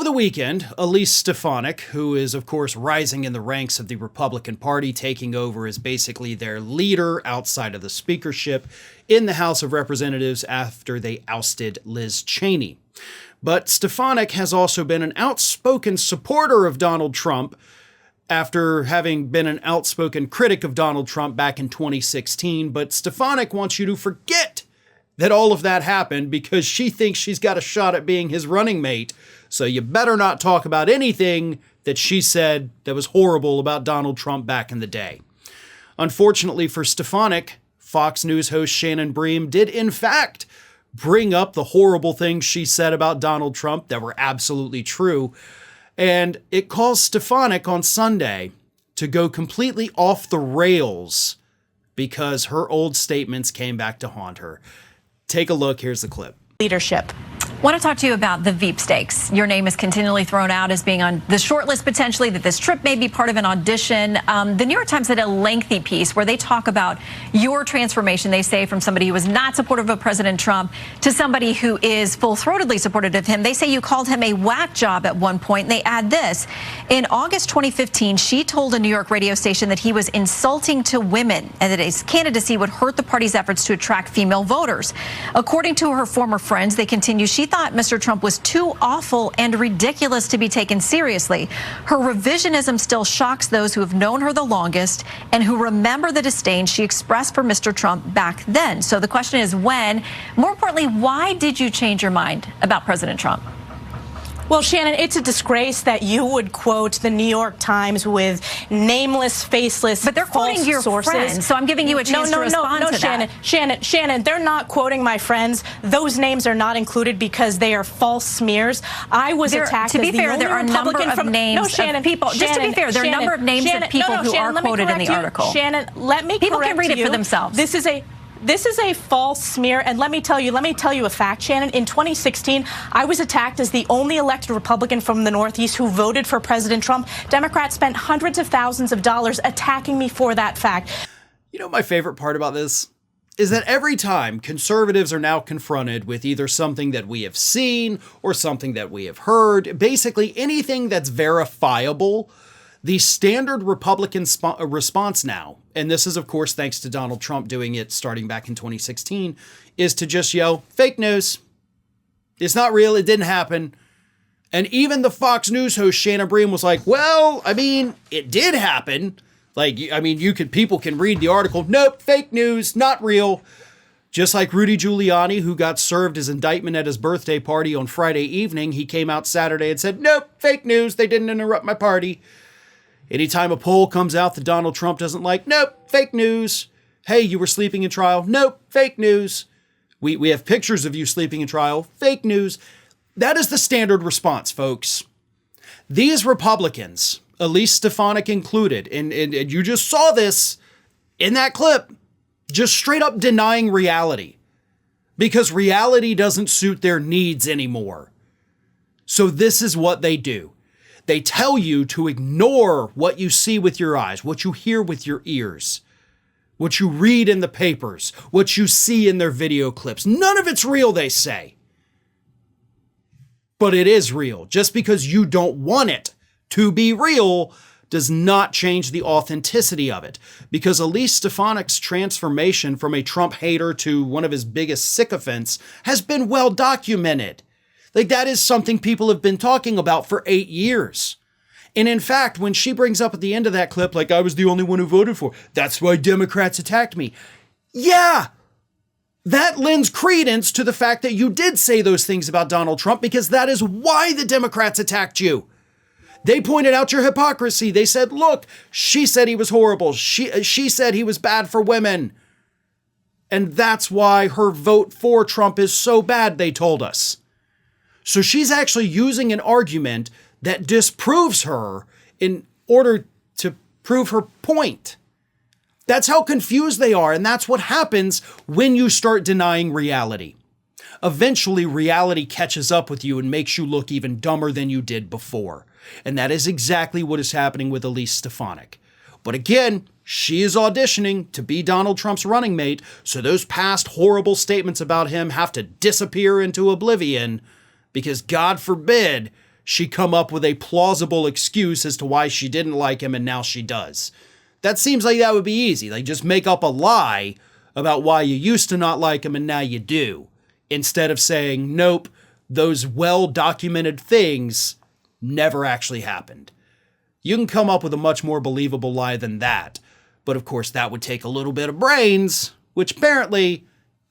the weekend, Elise Stefanik, who is, of course, rising in the ranks of the Republican Party, taking over as basically their leader outside of the speakership in the House of Representatives after they ousted Liz Cheney. But Stefanik has also been an outspoken supporter of Donald Trump after having been an outspoken critic of Donald Trump back in 2016. But Stefanik wants you to forget that all of that happened because she thinks she's got a shot at being his running mate. So you better not talk about anything that she said that was horrible about Donald Trump back in the day. Unfortunately for Stefanik, Fox News host Shannon Bream did in fact bring up the horrible things she said about Donald Trump that were absolutely true. And it caused Stefanik on Sunday to go completely off the rails because her old statements came back to haunt her. Take a look. Here's the clip. Leadership. I want to talk to you about the Veep stakes. Your name is continually thrown out as being on the short list potentially, that this trip may be part of an audition. The New York Times had a lengthy piece where they talk about your transformation, they say, from somebody who was not supportive of President Trump to somebody who is full-throatedly supportive of him. They say you called him a whack job at one point, and they add this. In August 2015, she told a New York radio station that he was insulting to women and that his candidacy would hurt the party's efforts to attract female voters. According to her former friends, they continue, she thought Mr. Trump was too awful and ridiculous to be taken seriously. Her revisionism still shocks those who have known her the longest and who remember the disdain she expressed for Mr. Trump back then. So the question is when, more importantly, why did you change your mind about President Trump? Well, Shannon, it's a disgrace that you would quote the New York Times with nameless, faceless, but they're false quoting your sources. friends, so I'm giving you a chance to respond to Shannon, that. Shannon, they're not quoting my friends. Those names are not included because they are false smears. I was attacked. To be as the fair, only there are a number Republican of names of people. Just to be fair, there are a number of names of people who are quoted in the article. Shannon, let me correct you. People can read it for themselves. This is a false smear, and let me tell you a fact, Shannon. In 2016, I was attacked as the only elected Republican from the Northeast who voted for President Trump. Democrats spent hundreds of thousands of dollars attacking me for that fact. You know, my favorite part about this is that every time conservatives are now confronted with either something that we have seen or something that we have heard, basically anything that's verifiable, the standard Republican response now, and this is, of course, thanks to Donald Trump doing it starting back in 2016, is to just yell, fake news. It's not real. It didn't happen. And even the Fox News host, Shannon Bream, was like, well, I mean, it did happen. Like, I mean, people can read the article. Nope, fake news, not real. Just like Rudy Giuliani, who got served his indictment at his birthday party on Friday evening, he came out Saturday and said, nope, fake news. They didn't interrupt my party. Anytime a poll comes out that Donald Trump doesn't like, nope, fake news. Hey, you were sleeping in trial. Nope, fake news. We have pictures of you sleeping in trial. Fake news. That is the standard response, folks. These Republicans, Elise Stefanik included, and you just saw this in that clip, just straight up denying reality because reality doesn't suit their needs anymore. So this is what they do. They tell you to ignore what you see with your eyes, what you hear with your ears, what you read in the papers, what you see in their video clips. None of it's real, they say. But it is real. Just because you don't want it to be real does not change the authenticity of it. Because Elise Stefanik's transformation from a Trump hater to one of his biggest sycophants has been well documented. Like, that is something people have been talking about for 8 years. And in fact, when she brings up at the end of that clip, like, I was the only one who voted for, that's why Democrats attacked me. Yeah, that lends credence to the fact that you did say those things about Donald Trump, because that is why the Democrats attacked you. They pointed out your hypocrisy. They said, look, she said he was horrible. She said he was bad for women. And that's why her vote for Trump is so bad, they told us. So she's actually using an argument that disproves her in order to prove her point. That's how confused they are, and that's what happens when you start denying reality. Eventually, reality catches up with you and makes you look even dumber than you did before. And that is exactly what is happening with Elise Stefanik. But again, she is auditioning to be Donald Trump's running mate, so those past horrible statements about him have to disappear into oblivion, because God forbid she come up with a plausible excuse as to why she didn't like him and now she does. That seems like that would be easy. Like, just make up a lie about why you used to not like him and now you do, instead of saying, nope, those well-documented things never actually happened. You can come up with a much more believable lie than that. But of course, that would take a little bit of brains, which apparently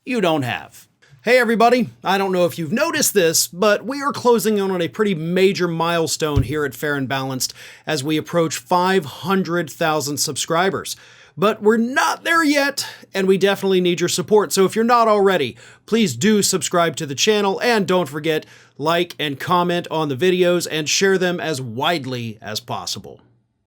you don't have. Hey everybody, I don't know if you've noticed this, but we are closing in on a pretty major milestone here at Fair and Balanced as we approach 500,000 subscribers. But we're not there yet, and we definitely need your support. So if you're not already, please do subscribe to the channel, and don't forget, like and comment on the videos and share them as widely as possible.